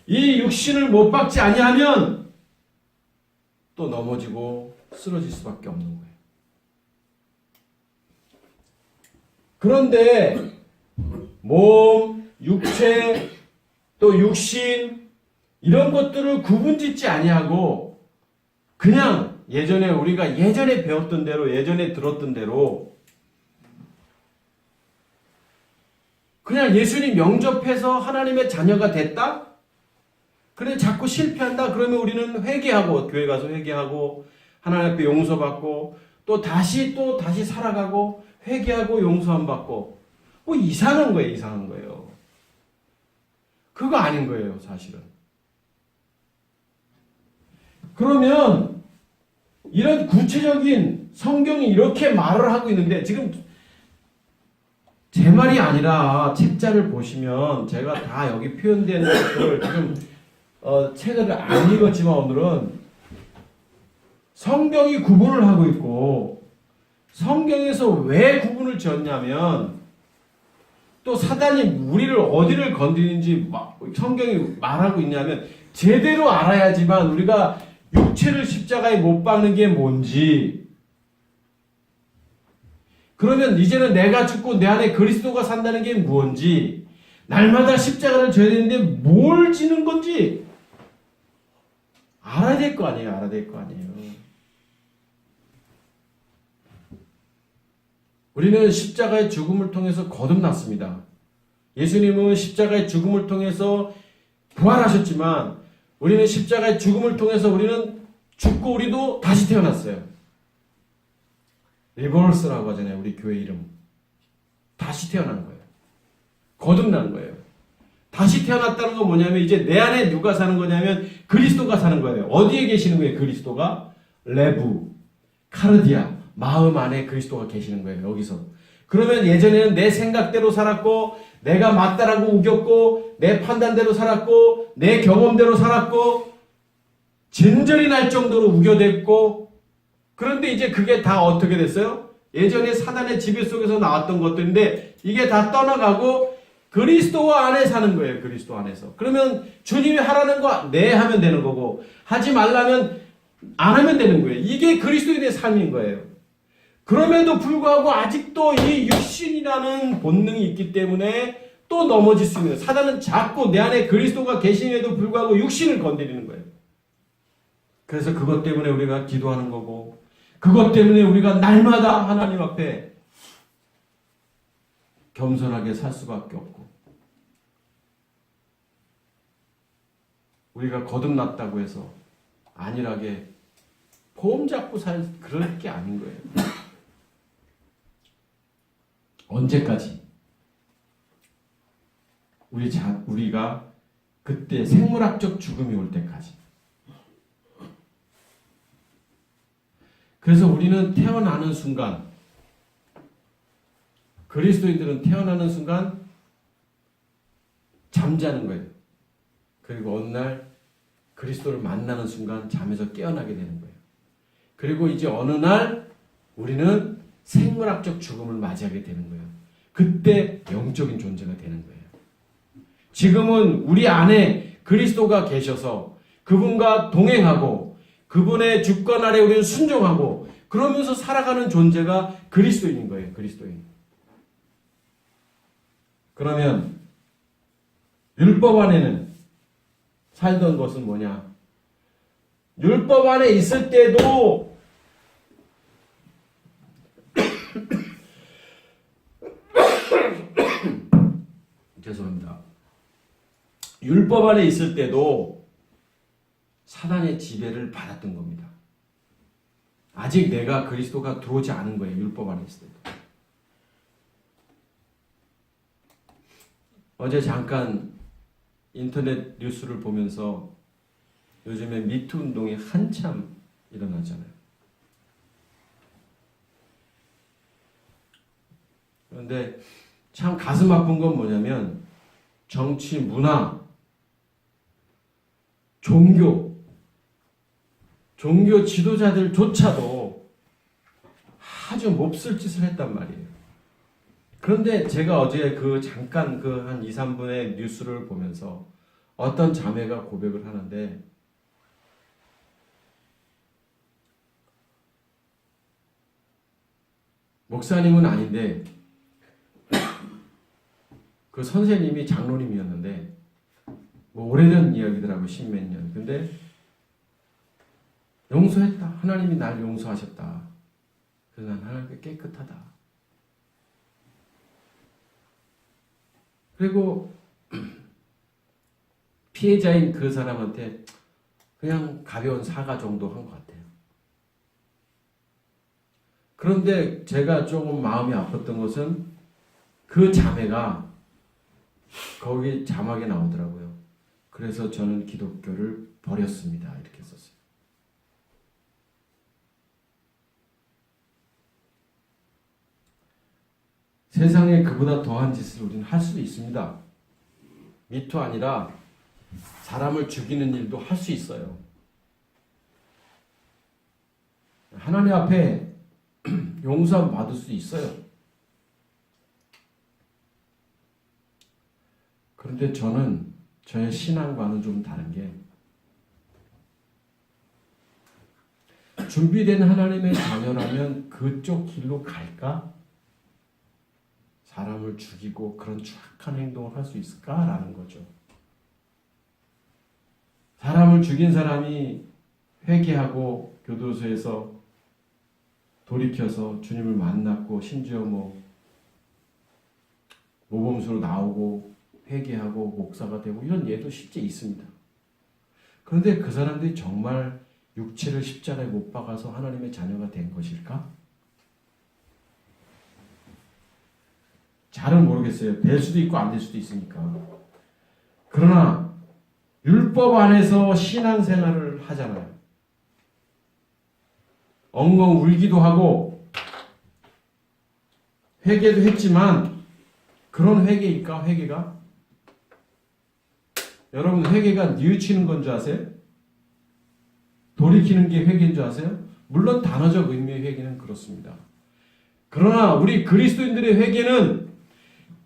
이 육신을 못 박지 아니하면 또 넘어지고 쓰러질 수밖에 없는 거예요. 그런데 몸, 육체, 또 육신, 이런 것들을 구분짓지 아니하고 그냥 우리가 예전에 배웠던 대로, 예전에 들었던 대로 그냥 예수님 영접해서 하나님의 자녀가 됐다? 그래 자꾸 실패한다? 그러면 우리는 회개하고, 교회 가서 회개하고, 하나님 앞에 용서받고, 또 다시 살아가고, 회개하고, 용서함 받고, 뭐 이상한 거예요. 그거 아닌 거예요, 사실은. 그러면 이런 구체적인 성경이 이렇게 말을 하고 있는데, 지금 제 말이 아니라 책자를 보시면 제가 다 여기 표현된 것들을 지금 책을 안 읽었지만 오늘은 성경이 구분을 하고 있고, 성경에서 왜 구분을 지었냐면, 또 사단이 우리를 어디를 건드리는지 성경이 말하고 있냐면, 제대로 알아야지만 우리가 육체를 십자가에 못 박는 게 뭔지, 그러면 이제는 내가 죽고 내 안에 그리스도가 산다는 게 무엇인지, 날마다 십자가를 져야 되는데 뭘 지는 건지 알아야 될 거 아니에요. 우리는 십자가의 죽음을 통해서 거듭났습니다. 예수님은 십자가의 죽음을 통해서 부활하셨지만 우리는 십자가의 죽음을 통해서 우리는 죽고 우리도 다시 태어났어요. 리버스라고 하잖아요. 우리 교회 이름. 다시 태어난 거예요. 거듭난 거예요. 다시 태어났다는 건 뭐냐면 이제 내 안에 누가 사는 거냐면 그리스도가 사는 거예요. 어디에 계시는 거예요? 그리스도가? 레부, 카르디아, 마음 안에 그리스도가 계시는 거예요. 여기서. 그러면 예전에는 내 생각대로 살았고 내가 맞다라고 우겼고 내 판단대로 살았고 내 경험대로 살았고 진절이 날 정도로 우겨댔고 그런데 이제 그게 다 어떻게 됐어요? 예전에 사단의 지배 속에서 나왔던 것들인데 이게 다 떠나가고 그리스도 안에 사는 거예요. 그리스도 안에서. 그러면 주님이 하라는 거 네 하면 되는 거고 하지 말라면 안 하면 되는 거예요. 이게 그리스도인의 삶인 거예요. 그럼에도 불구하고 아직도 이 육신이라는 본능이 있기 때문에 또 넘어질 수 있는 거예요. 사단은 자꾸 내 안에 그리스도가 계심에도 불구하고 육신을 건드리는 거예요. 그래서 그것 때문에 우리가 기도하는 거고 그것 때문에 우리가 날마다 하나님 앞에 겸손하게 살 수밖에 없고 우리가 거듭났다고 해서 안일하게 폼 잡고 살 그럴 게 아닌 거예요. 언제까지? 우리가 그때 생물학적 죽음이 올 때까지. 그래서 우리는 태어나는 순간 그리스도인들은 태어나는 순간 잠자는 거예요. 그리고 어느 날 그리스도를 만나는 순간 잠에서 깨어나게 되는 거예요. 그리고 이제 어느 날 우리는 생물학적 죽음을 맞이하게 되는 거예요. 그때 영적인 존재가 되는 거예요. 지금은 우리 안에 그리스도가 계셔서 그분과 동행하고 그분의 주권 아래 우리는 순종하고 그러면서 살아가는 존재가 그리스도인인 거예요. 그리스도인. 그러면 율법 안에는 살던 것은 뭐냐? 율법 안에 있을 때도 죄송합니다. 율법 안에 있을 때도 사단의 지배를 받았던 겁니다. 아직 내가 그리스도가 들어오지 않은 거예요. 율법 안에 있을 때도. 어제 잠깐 인터넷 뉴스를 보면서 요즘에 미투 운동이 한참 일어나잖아요. 그런데 참 가슴 아픈 건 뭐냐면 정치, 문화, 종교 지도자들조차도 아주 몹쓸 짓을 했단 말이에요. 그런데 제가 어제 잠깐 한 2, 3분의 뉴스를 보면서 어떤 자매가 고백을 하는데 목사님은 아닌데 그 선생님이 장로님이었는데 뭐 오래된 이야기더라고요. 십몇 년. 근데 용서했다. 하나님이 날 용서하셨다. 그래서 난 하나님께 깨끗하다. 그리고 피해자인 그 사람한테 그냥 가벼운 사과 정도 한 것 같아요. 그런데 제가 조금 마음이 아팠던 것은 그 자매가 거기 자막에 나오더라고요. 그래서 저는 기독교를 버렸습니다. 이렇게 썼어요. 세상에 그보다 더한 짓을 우리는 할 수도 있습니다. 미투 아니라 사람을 죽이는 일도 할 수 있어요. 하나님 앞에 용서 받을 수 있어요. 그런데 저는 저의 신앙과는 좀 다른 게 준비된 하나님의 자녀라면 그쪽 길로 갈까? 사람을 죽이고 그런 추악한 행동을 할 수 있을까라는 거죠. 사람을 죽인 사람이 회개하고 교도소에서 돌이켜서 주님을 만났고 심지어 모범수로 나오고 회개하고 목사가 되고 이런 예도 실제 있습니다. 그런데 그 사람들이 정말 육체를 십자가에 못 박아서 하나님의 자녀가 된 것일까? 잘은 모르겠어요. 될 수도 있고 안 될 수도 있으니까. 그러나 율법 안에서 신앙생활을 하잖아요. 엉엉 울기도 하고 회개도 했지만 그런 회개일까? 회개가? 여러분 회개가 뉘우치는 건 줄 아세요? 돌이키는 게 회개인 줄 아세요? 물론 단어적 의미의 회개는 그렇습니다. 그러나 우리 그리스도인들의 회개는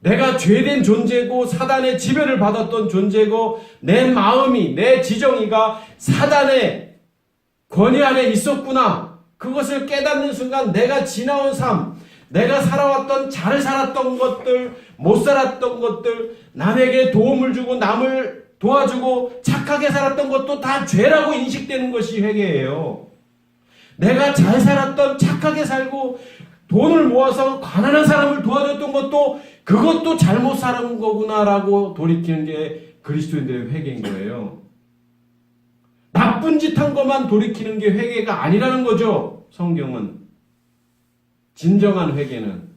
내가 죄된 존재고 사단의 지배를 받았던 존재고 내 마음이 내 지정이가 사단의 권위 안에 있었구나. 그것을 깨닫는 순간 내가 지나온 삶, 내가 살아왔던 잘 살았던 것들, 못 살았던 것들, 남에게 도움을 주고 남을 도와주고 착하게 살았던 것도 다 죄라고 인식되는 것이 회개예요. 내가 잘 살았던 착하게 살고 돈을 모아서 가난한 사람을 도와줬던 것도 그것도 잘못 살은 거구나라고 돌이키는 게 그리스도인들의 회개인 거예요. 나쁜 짓 한 것만 돌이키는 게 회개가 아니라는 거죠. 성경은. 진정한 회개는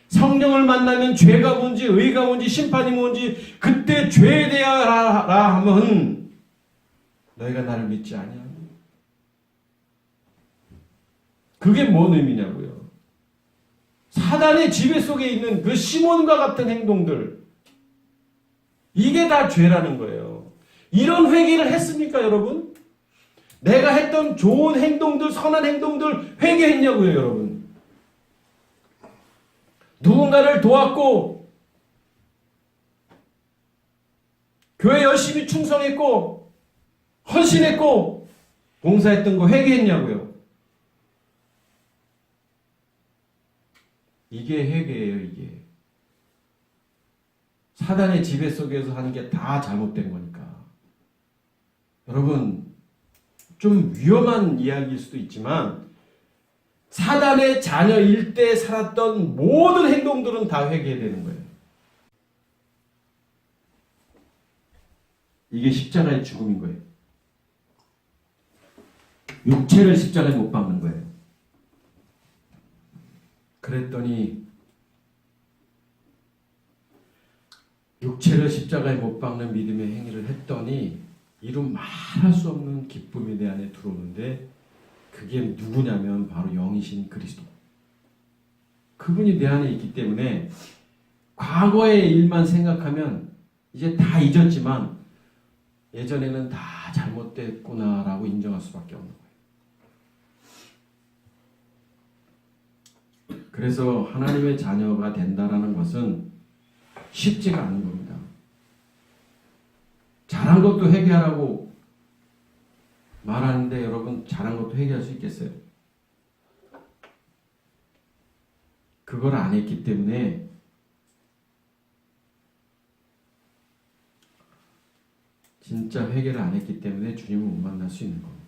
성령을 만나면 죄가 뭔지 의가 뭔지 심판이 뭔지 그때 죄에 대하라 하면 너희가 나를 믿지 아니하니. 그게 뭔 의미냐고요. 사단의 지배 속에 있는 그 시몬과 같은 행동들, 이게 다 죄라는 거예요. 이런 회개를 했습니까, 여러분? 내가 했던 좋은 행동들, 선한 행동들 회개했냐고요, 여러분? 누군가를 도왔고, 교회 열심히 충성했고, 헌신했고, 봉사했던 거 회개했냐고요? 이게 회개예요, 이게. 사단의 지배 속에서 하는 게 다 잘못된 거니까. 여러분, 좀 위험한 이야기일 수도 있지만 사단의 자녀일 때 살았던 모든 행동들은 다 회개해야 되는 거예요. 이게 십자가의 죽음인 거예요. 육체를 십자가에 못 박는 거예요. 그랬더니 육체를 십자가에 못 박는 믿음의 행위를 했더니 이루 말할 수 없는 기쁨이 내 안에 들어오는데 그게 누구냐면 바로 영이신 그리스도. 그분이 내 안에 있기 때문에 과거의 일만 생각하면 이제 다 잊었지만 예전에는 다 잘못됐구나라고 인정할 수밖에 없는 거예요. 그래서 하나님의 자녀가 된다라는 것은 쉽지가 않은 겁니다. 잘한 것도 회개하라고 말하는데 여러분 잘한 것도 회개할 수 있겠어요? 그걸 안 했기 때문에 진짜 회개를 안 했기 때문에 주님을 못 만날 수 있는 겁니다.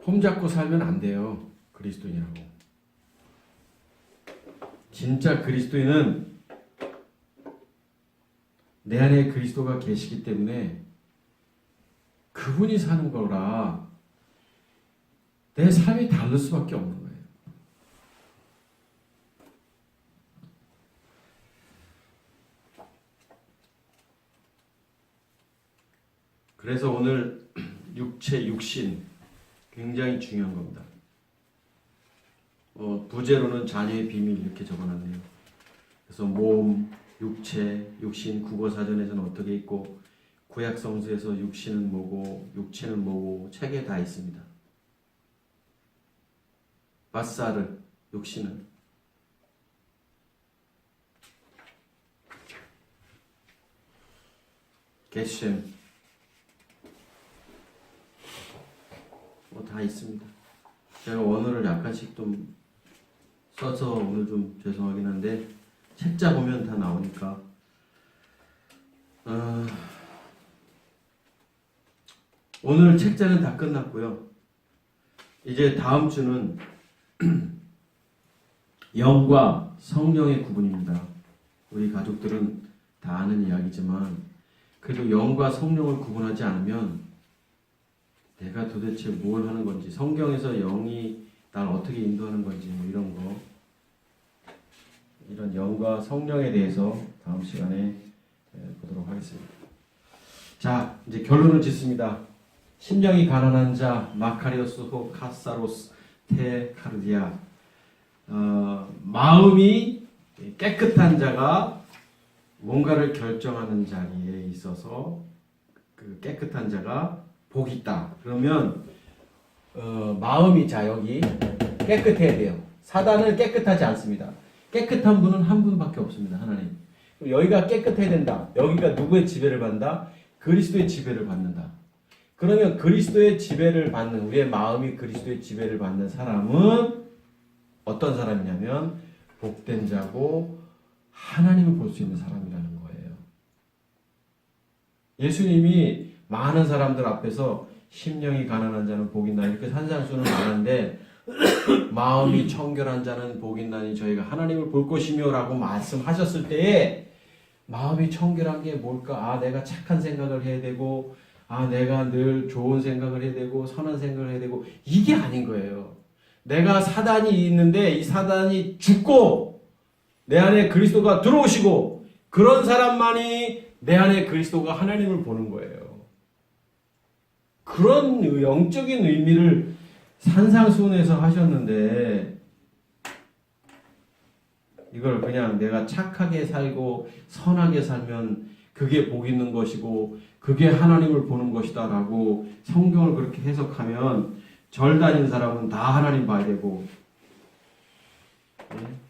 폼잡고 살면 안 돼요. 그리스도인이라고. 진짜 그리스도인은 내 안에 그리스도가 계시기 때문에 그분이 사는 거라 내 삶이 다를 수밖에 없는 거예요. 그래서 오늘 육체, 육신 굉장히 중요한 겁니다. 부제로는 자녀의 비밀 이렇게 적어놨네요. 그래서 몸, 육체, 육신 국어사전에서는 어떻게 있고 구약성서에서 육신은 뭐고 육체는 뭐고 책에 다 있습니다. 바사르, 육신은 게셈 다 있습니다. 제가 원어를 약간씩 좀 써서 오늘 좀 죄송하긴 한데 책자 보면 다 나오니까 오늘 책자는 다 끝났고요. 이제 다음 주는 영과 성령의 구분입니다. 우리 가족들은 다 아는 이야기지만 그래도 영과 성령을 구분하지 않으면 내가 도대체 뭘 하는 건지, 성경에서 영이 날 어떻게 인도하는 건지 뭐 이런 거, 이런 영과 성령에 대해서 다음 시간에 보도록 하겠습니다. 자, 이제 결론을 짓습니다. 심령이 가난한 자 마카리오스 호 카사로스 테 카르디아, 마음이 깨끗한 자가 뭔가를 결정하는 자리에 있어서 그 깨끗한 자가 복이 있다. 그러면 마음이, 자 여기 깨끗해야 돼요. 사단은 깨끗하지 않습니다. 깨끗한 분은 한 분밖에 없습니다. 하나님. 여기가 깨끗해야 된다. 여기가 누구의 지배를 받는다? 그리스도의 지배를 받는다. 그러면 그리스도의 지배를 받는, 우리의 마음이 그리스도의 지배를 받는 사람은 어떤 사람이냐면 복된 자고 하나님을 볼 수 있는 사람이라는 거예요. 예수님이 많은 사람들 앞에서 심령이 가난한 자는 복이 있나니 이렇게 산산수는 많은데 마음이 청결한 자는 복이 있나니 저희가 하나님을 볼 것이며 라고 말씀하셨을 때에 마음이 청결한 게 뭘까? 아, 내가 착한 생각을 해야 되고, 아, 내가 늘 좋은 생각을 해야 되고, 선한 생각을 해야 되고, 이게 아닌 거예요. 내가 사단이 있는데 이 사단이 죽고 내 안에 그리스도가 들어오시고, 그런 사람만이 내 안에 그리스도가 하나님을 보는 거예요. 그런 영적인 의미를 산상수훈에서 하셨는데 이걸 그냥 내가 착하게 살고 선하게 살면 그게 복 있는 것이고 그게 하나님을 보는 것이다 라고 성경을 그렇게 해석하면 절 다니는 사람은 다 하나님 봐야 되고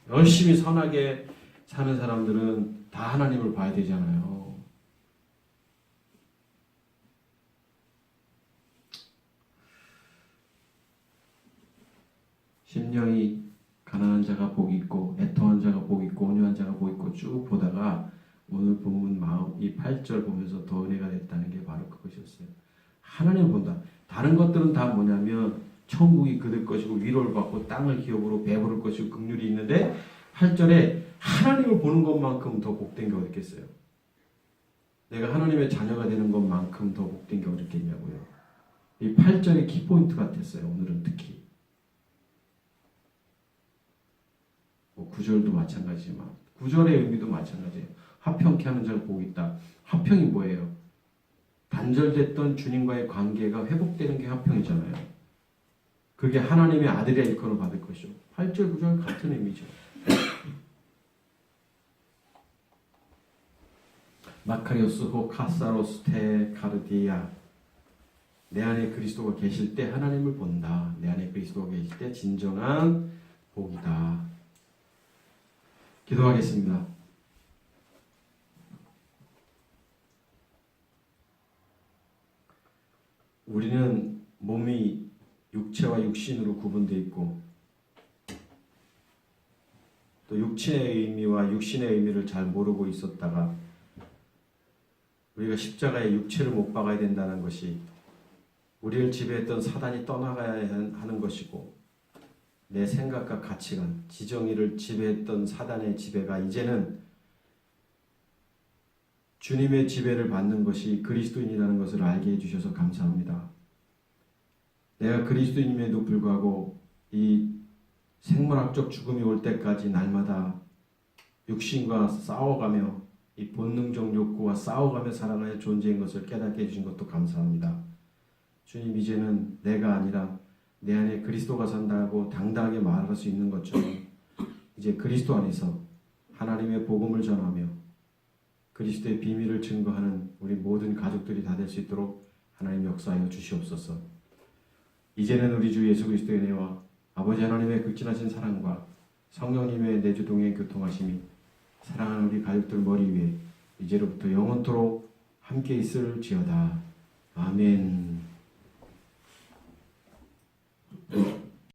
열심히 선하게 사는 사람들은 다 하나님을 봐야 되잖아요. 심령이 가난한 자가 복이 있고 애통한 자가 복이 있고 온유한 자가 복이 있고 쭉 보다가 오늘 본문 마음 이 8절 보면서 더 은혜가 됐다는 게 바로 그것이었어요. 하나님을 본다. 다른 것들은 다 뭐냐면 천국이 그들 것이고 위로를 받고 땅을 기업으로 배부를 것이고 긍휼이 있는데 8절에 하나님을 보는 것만큼 더 복된 게 어디 있겠어요? 내가 하나님의 자녀가 되는 것만큼 더 복된 게 어디 있겠냐고요. 이 8절의 키포인트 같았어요. 오늘은 특히. 9절도 마찬가지지만 9절의 의미도 마찬가지예요. 화평케 하는 자가 복이 있다. 화평이 뭐예요? 단절됐던 주님과의 관계가 회복되는 게 화평이잖아요. 그게 하나님의 아들의 일컬음을 받을 것이죠. 8절, 9절 같은 의미죠. 마카리오스 호 카사로스 테 카르디아, 내 안에 그리스도가 계실 때 하나님을 본다. 내 안에 그리스도가 계실 때 진정한 복이다. 기도하겠습니다. 우리는 몸이 육체와 육신으로 구분되어 있고 또 육체의 의미와 육신의 의미를 잘 모르고 있었다가 우리가 십자가에 육체를 못 박아야 된다는 것이 우리를 지배했던 사단이 떠나가야 하는 것이고 내 생각과 가치관, 지정의를 지배했던 사단의 지배가 이제는 주님의 지배를 받는 것이 그리스도인이라는 것을 알게 해주셔서 감사합니다. 내가 그리스도인임에도 불구하고 이 생물학적 죽음이 올 때까지 날마다 육신과 싸워가며 이 본능적 욕구와 싸워가며 살아가는 존재인 것을 깨닫게 해주신 것도 감사합니다. 주님, 이제는 내가 아니라 내 안에 그리스도가 산다고 당당하게 말할 수 있는 것처럼 이제 그리스도 안에서 하나님의 복음을 전하며 그리스도의 비밀을 증거하는 우리 모든 가족들이 다 될 수 있도록 하나님 역사하여 주시옵소서. 이제는 우리 주 예수 그리스도의 은혜와 아버지 하나님의 극진하신 사랑과 성령님의 내주동행 교통하심이 사랑하는 우리 가족들 머리 위에 이제로부터 영원토록 함께 있을지어다. 아멘.